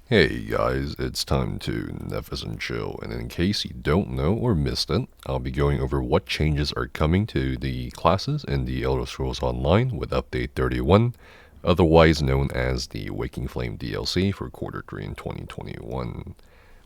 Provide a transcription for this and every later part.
Hey guys, it's time to Nefis and Chill, and in case you don't know or missed it, I'll be going over what changes are coming to the classes in the Elder Scrolls Online with Update 31, otherwise known as the Waking Flame DLC for Quarter 3 in 2021.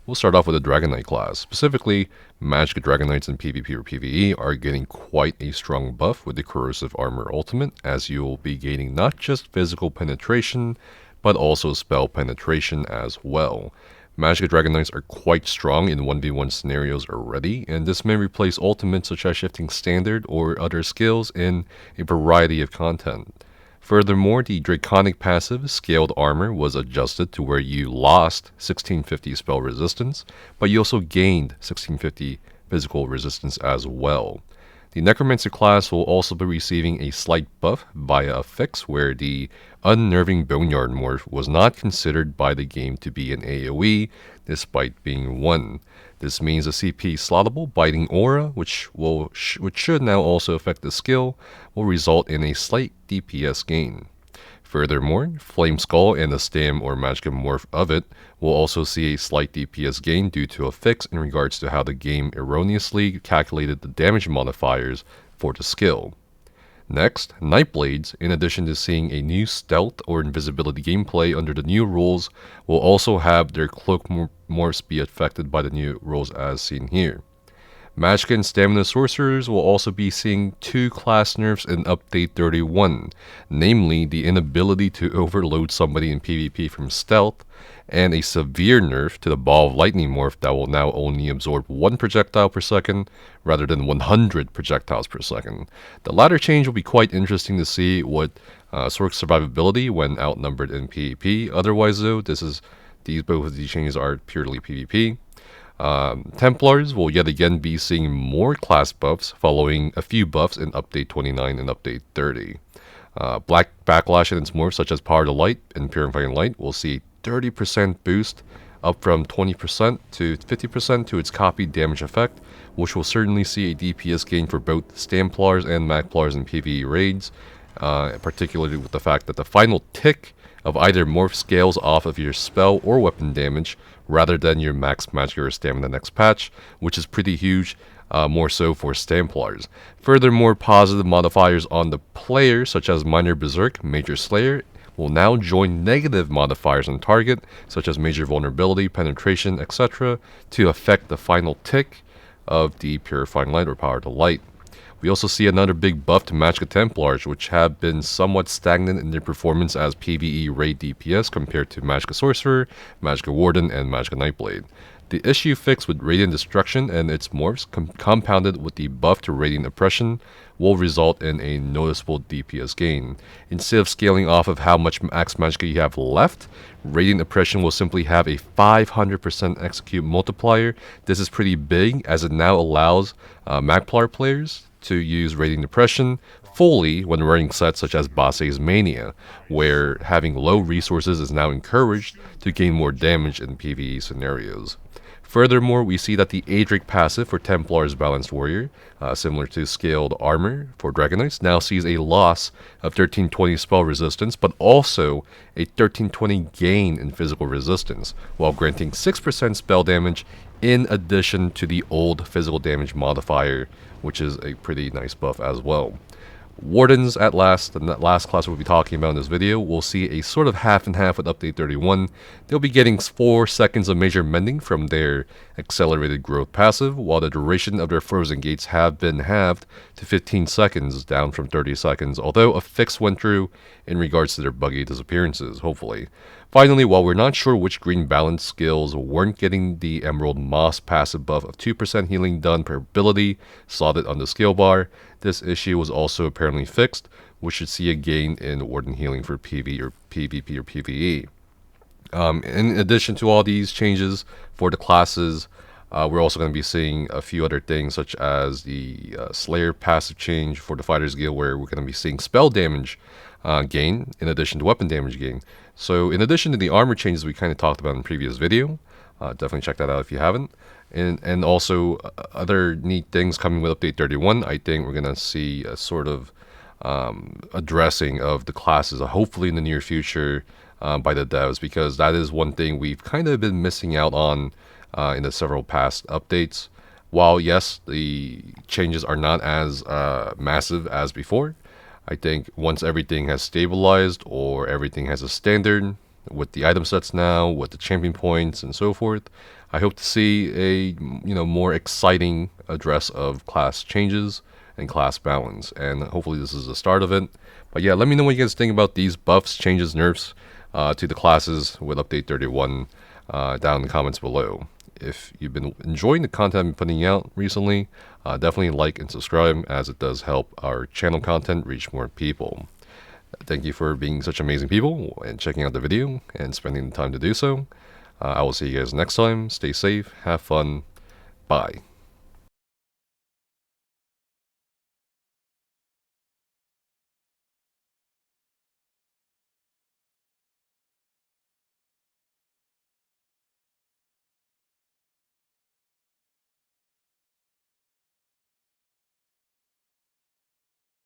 We'll start off with the Dragonknight class. Specifically, Magic Dragoknights in PvP or PvE are getting quite a strong buff with the Corrosive Armor Ultimate, as you'll be gaining not just physical penetration, but also spell penetration as well. Magic Dragoknights are quite strong in 1v1 scenarios already, and this may replace ultimates such as Shifting Standard or other skills in a variety of content. Furthermore, the Draconic passive Scaled Armor was adjusted to where you lost 1650 spell resistance, but you also gained 1650 physical resistance as well. The Necromancer class will also be receiving a slight buff via a fix where the Unnerving Boneyard morph was not considered by the game to be an AoE, despite being one. This means a CP slottable Biting Aura, which should now also affect the skill, will result in a slight DPS gain. Furthermore, Flame Skull and the Stam or Magicka morph of it will also see a slight DPS gain due to a fix in regards to how the game erroneously calculated the damage modifiers for the skill. Next, Nightblades, in addition to seeing a new stealth or invisibility gameplay under the new rules, will also have their cloak morphs be affected by the new rules as seen here. Magicka and Stamina Sorcerers will also be seeing two class nerfs in Update 31, namely the inability to overload somebody in PvP from stealth, and a severe nerf to the Ball of Lightning morph that will now only absorb 1 projectile per second rather than 100 projectiles per second. The latter change will be quite interesting to see what Sork's survivability when outnumbered in PvP. Otherwise though, both of these changes are purely PvP. Templars will yet again be seeing more class buffs following a few buffs in Update 29 and Update 30. Black Backlash and its morphs such as Power to Light and Purifying Light will see a 30% boost up from 20% to 50% to its copied damage effect, which will certainly see a DPS gain for both Stamplars and Magplars in PvE raids, particularly with the fact that the final tick of either morph scales off of your spell or weapon damage rather than your max magic or stamina next patch, which is pretty huge, more so for Stamplars. Furthermore, positive modifiers on the player, such as Minor Berserk, Major Slayer, will now join negative modifiers on target, such as Major Vulnerability, Penetration, etc., to affect the final tick of the Purifying Light or Power to Light. We also see another big buff to Magicka Templars, which have been somewhat stagnant in their performance as PvE raid DPS compared to Magicka Sorcerer, Magicka Warden, and Magicka Nightblade. The issue fixed with Radiant Destruction and its morphs, compounded with the buff to Radiant Oppression, will result in a noticeable DPS gain. Instead of scaling off of how much max Magicka you have left, Radiant Oppression will simply have a 500% execute multiplier. This is pretty big, as it now allows Magplar players to use Radiant Oppression fully when running sets such as Basse's Mania, where having low resources is now encouraged to gain more damage in PvE scenarios. Furthermore, we see that the Adric passive for Templar's Balanced Warrior, similar to Scaled Armor for Dragoknights, now sees a loss of 1320 spell resistance, but also a 1320 gain in physical resistance, while granting 6% spell damage in addition to the old physical damage modifier, which is a pretty nice buff as well. Wardens, at last, the last class we'll be talking about in this video, will see a sort of half and half with Update 31. They'll be getting 4 seconds of major mending from their accelerated growth passive, while the duration of their frozen gates have been halved to 15 seconds, down from 30 seconds, although a fix went through in regards to their buggy disappearances, hopefully. Finally, while we're not sure which green balance skills weren't getting the Emerald Moss passive buff of 2% healing done per ability slotted on the skill bar, this issue was also apparently fixed, which should see a gain in Warden healing for PvP or PvE. In addition to all these changes for the classes, we're also going to be seeing a few other things, such as the Slayer passive change for the Fighters Guild, where we're going to be seeing spell damage gain in addition to weapon damage gain. So in addition to the armor changes we kind of talked about in the previous video, definitely check that out if you haven't. And also other neat things coming with Update 31. I think we're going to see a sort of addressing of the classes, hopefully in the near future, by the devs, because that is one thing we've kind of been missing out on in the several past updates. While yes, the changes are not as massive as before, I think once everything has stabilized or everything has a standard with the item sets now, with the champion points and so forth, I hope to see a more exciting address of class changes and class balance, and hopefully this is the start of it. But yeah, let me know what you guys think about these buffs, changes, nerfs to the classes with update 31 down in the comments below. If you've been enjoying the content I've been putting out recently, definitely like and subscribe, as it does help our channel content reach more people. Thank you for being such amazing people and checking out the video and spending the time to do so. I will see you guys next time. Stay safe, have fun, bye.